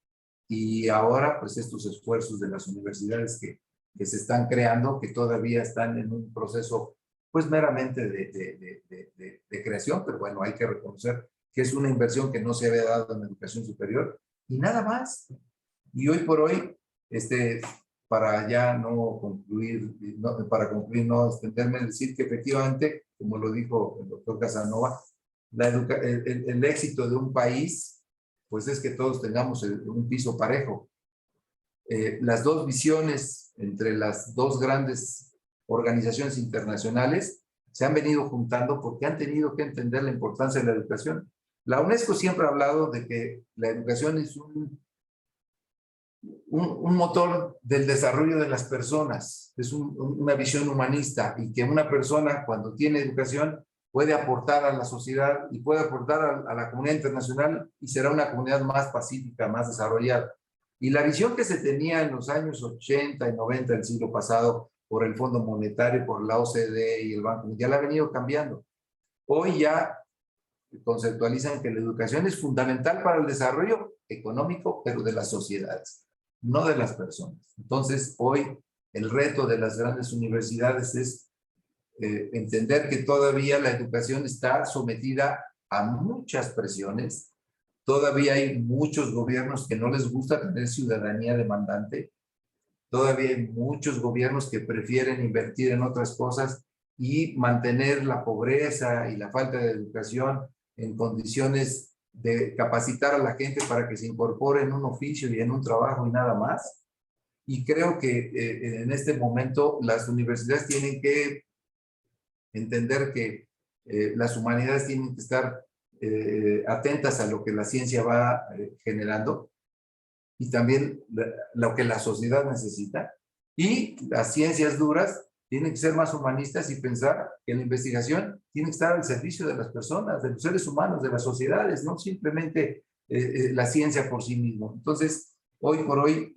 y ahora pues estos esfuerzos de las universidades que se están creando, que todavía están en un proceso pues meramente de creación, pero bueno, hay que reconocer que es una inversión que no se había dado en educación superior, y nada más. Y hoy por hoy, para ya no concluir, no extenderme, decir que efectivamente, como lo dijo el doctor Casanova, el éxito de un país pues es que todos tengamos un piso parejo. Las dos visiones entre las dos grandes organizaciones internacionales se han venido juntando porque han tenido que entender la importancia de la educación. La UNESCO siempre ha hablado de que la educación es un motor del desarrollo de las personas, es una visión humanista, y que una persona cuando tiene educación puede aportar a la sociedad y puede aportar a la comunidad internacional, y será una comunidad más pacífica, más desarrollada. Y la visión que se tenía en los años 80 y 90 del siglo pasado por el Fondo Monetario, por la OCDE y el Banco Mundial ha venido cambiando. Hoy ya conceptualizan que la educación es fundamental para el desarrollo económico, pero de las sociedades, no de las personas. Entonces, hoy el reto de las grandes universidades es entender que todavía la educación está sometida a muchas presiones. Todavía hay muchos gobiernos que no les gusta tener ciudadanía demandante. Todavía hay muchos gobiernos que prefieren invertir en otras cosas y mantener la pobreza y la falta de educación en condiciones de capacitar a la gente para que se incorpore en un oficio y en un trabajo y nada más. Y creo que en este momento las universidades tienen que entender que las humanidades tienen que estar atentas a lo que la ciencia va generando, y también lo que la sociedad necesita. Y las ciencias duras tienen que ser más humanistas y pensar que la investigación tiene que estar al servicio de las personas, de los seres humanos, de las sociedades, no simplemente la ciencia por sí mismo. Entonces, hoy por hoy,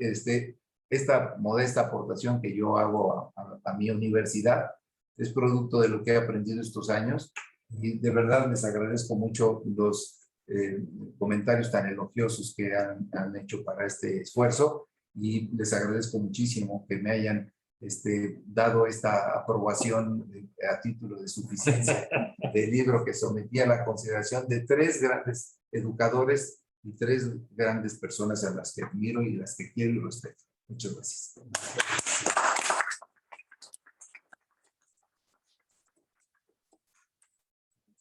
esta modesta aportación que yo hago a mi universidad es producto de lo que he aprendido estos años, y de verdad les agradezco mucho los comentarios tan elogiosos que han hecho para este esfuerzo, y les agradezco muchísimo que me hayan dado esta aprobación a título de suficiencia del libro que sometí a la consideración de 3 grandes educadores y 3 grandes personas a las que admiro y las que quiero y respeto. Muchas gracias.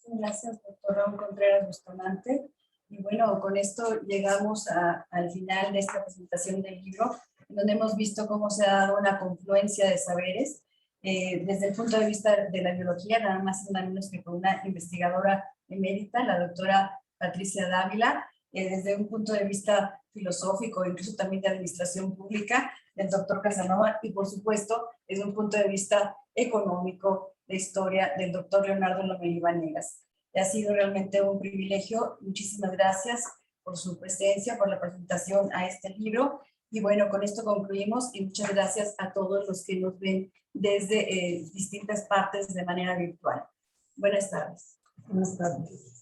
Gracias, doctor Raúl Contreras Bustamante. Y bueno, con esto llegamos al final de esta presentación del libro, donde hemos visto cómo se ha dado una confluencia de saberes desde el punto de vista de la biología, nada más y nada menos que con una investigadora emérita, la doctora Patricia Dávila, desde un punto de vista filosófico, incluso también de administración pública, del doctor Casanova y por supuesto desde un punto de vista económico la historia del doctor Leonardo Lomelí Vanegas. Ha sido realmente un privilegio. Muchísimas gracias por su presencia, por la presentación a este libro. Y bueno, con esto concluimos y muchas gracias a todos los que nos ven desde distintas partes de manera virtual. Buenas tardes. Buenas tardes.